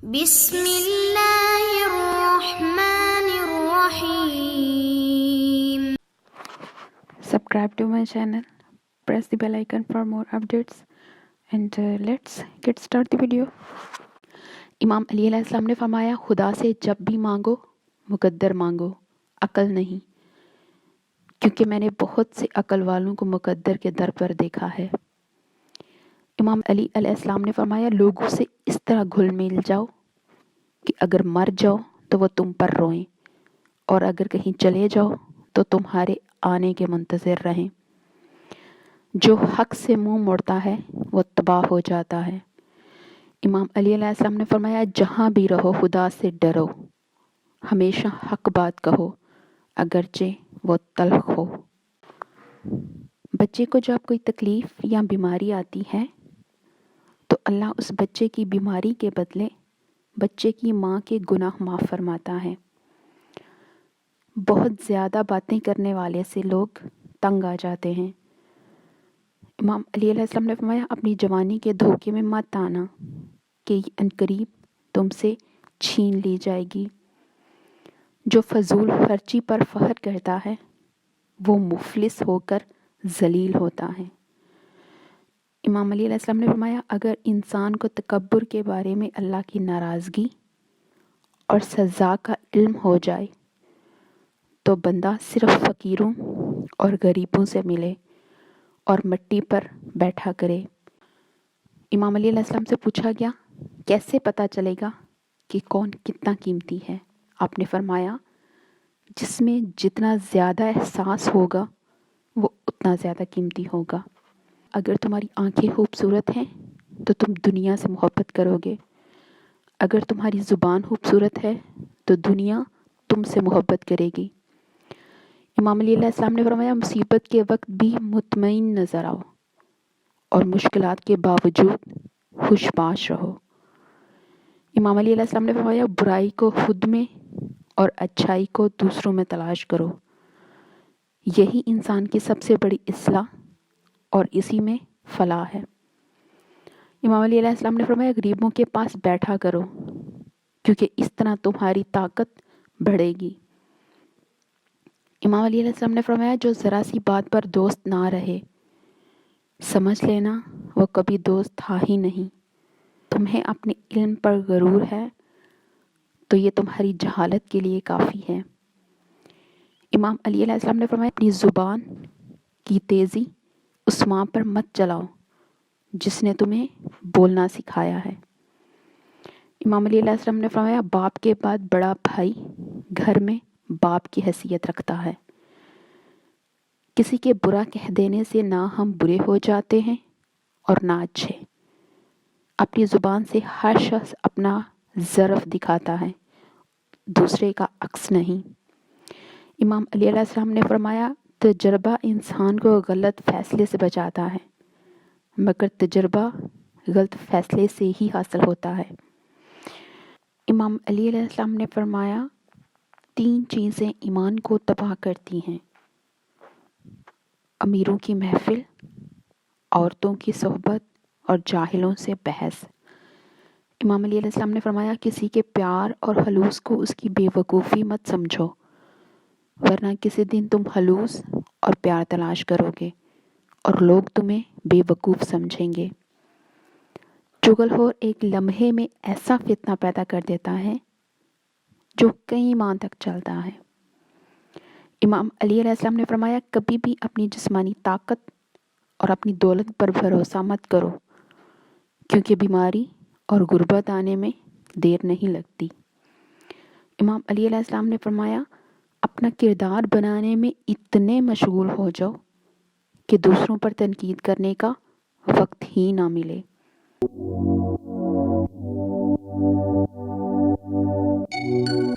بسم اللہ الرحمن الرحیم. Subscribe to my channel, press the bell icon for more updates and let's get start the video. امام علی علیہ السلام نے فرمایا خدا سے جب بھی مانگو مقدر مانگو، عقل نہیں، کیونکہ میں نے بہت سے عقل والوں کو مقدر کے در پر دیکھا ہے۔ امام علی علیہ السلام نے فرمایا لوگوں سے اس طرح گھل مل جاؤ کہ اگر مر جاؤ تو وہ تم پر روئیں اور اگر کہیں چلے جاؤ تو تمہارے آنے کے منتظر رہیں۔ جو حق سے منہ موڑتا ہے وہ تباہ ہو جاتا ہے۔ امام علی علیہ السلام نے فرمایا جہاں بھی رہو خدا سے ڈرو، ہمیشہ حق بات کہو اگرچہ وہ تلخ ہو۔ بچے کو جب کوئی تکلیف یا بیماری آتی ہے تو اللہ اس بچے کی بیماری کے بدلے بچے کی ماں کے گناہ معاف فرماتا ہے۔ بہت زیادہ باتیں کرنے والے سے لوگ تنگ آ جاتے ہیں۔ امام علی علیہ السلام نے فرمایا اپنی جوانی کے دھوکے میں مت آنا کہ عنقریب تم سے چھین لی جائے گی۔ جو فضول خرچی پر فخر کرتا ہے وہ مفلس ہو کر ذلیل ہوتا ہے۔ امام علی علیہ السلام نے فرمایا اگر انسان کو تکبر کے بارے میں اللہ کی ناراضگی اور سزا کا علم ہو جائے تو بندہ صرف فقیروں اور غریبوں سے ملے اور مٹی پر بیٹھا کرے۔ امام علی علیہ السلام سے پوچھا گیا کیسے پتہ چلے گا کہ کون کتنا قیمتی ہے؟ آپ نے فرمایا جس میں جتنا زیادہ احساس ہوگا وہ اتنا زیادہ قیمتی ہوگا۔ اگر تمہاری آنکھیں خوبصورت ہیں تو تم دنیا سے محبت کرو گے، اگر تمہاری زبان خوبصورت ہے تو دنیا تم سے محبت کرے گی۔ امام علی علیہ السلام نے فرمایا مصیبت کے وقت بھی مطمئن نظر آؤ اور مشکلات کے باوجود خوش باش رہو۔ امام علی علیہ السلام نے فرمایا برائی کو خود میں اور اچھائی کو دوسروں میں تلاش کرو، یہی انسان کی سب سے بڑی اصلاح اور اسی میں فلاح ہے۔ امام علی علیہ السلام نے فرمایا غریبوں کے پاس بیٹھا کرو کیونکہ اس طرح تمہاری طاقت بڑھے گی۔ امام علی علیہ السلام نے فرمایا جو ذرا سی بات پر دوست نہ رہے سمجھ لینا وہ کبھی دوست تھا ہی نہیں۔ تمہیں اپنے علم پر غرور ہے تو یہ تمہاری جہالت کے لیے کافی ہے۔ امام علی علیہ السلام نے فرمایا اپنی زبان کی تیزی اس ماں پر مت چلاؤ جس نے تمہیں بولنا سکھایا ہے۔ امام علی علیہ السلام نے فرمایا باپ کے بعد بڑا بھائی گھر میں باپ کی حیثیت رکھتا ہے۔ کسی کے برا کہہ دینے سے نہ ہم برے ہو جاتے ہیں اور نہ اچھے۔ اپنی زبان سے ہر شخص اپنا ظرف دکھاتا ہے، دوسرے کا عکس نہیں۔ امام علی علیہ السلام نے فرمایا تجربہ انسان کو غلط فیصلے سے بچاتا ہے مگر تجربہ غلط فیصلے سے ہی حاصل ہوتا ہے۔ امام علی علیہ السلام نے فرمایا 3 چیزیں ایمان کو تباہ کرتی ہیں: امیروں کی محفل، عورتوں کی صحبت اور جاہلوں سے بحث۔ امام علی علیہ السلام نے فرمایا کسی کے پیار اور خلوص کو اس کی بے وقوفی مت سمجھو ورنہ کسی دن تم خلوص اور پیار تلاش کرو گے اور لوگ تمہیں بے وقوف سمجھیں گے۔ چغل خور ایک لمحے میں ایسا فتنہ پیدا کر دیتا ہے جو کئی ماہ تک چلتا ہے۔ امام علی علیہ السلام نے فرمایا کبھی بھی اپنی جسمانی طاقت اور اپنی دولت پر بھروسہ مت کرو کیونکہ بیماری اور غربت آنے میں دیر نہیں لگتی۔ امام علی علیہ السلام نے فرمایا اپنا کردار بنانے میں اتنے مشغول ہو جاؤ کہ دوسروں پر تنقید کرنے کا وقت ہی نہ ملے۔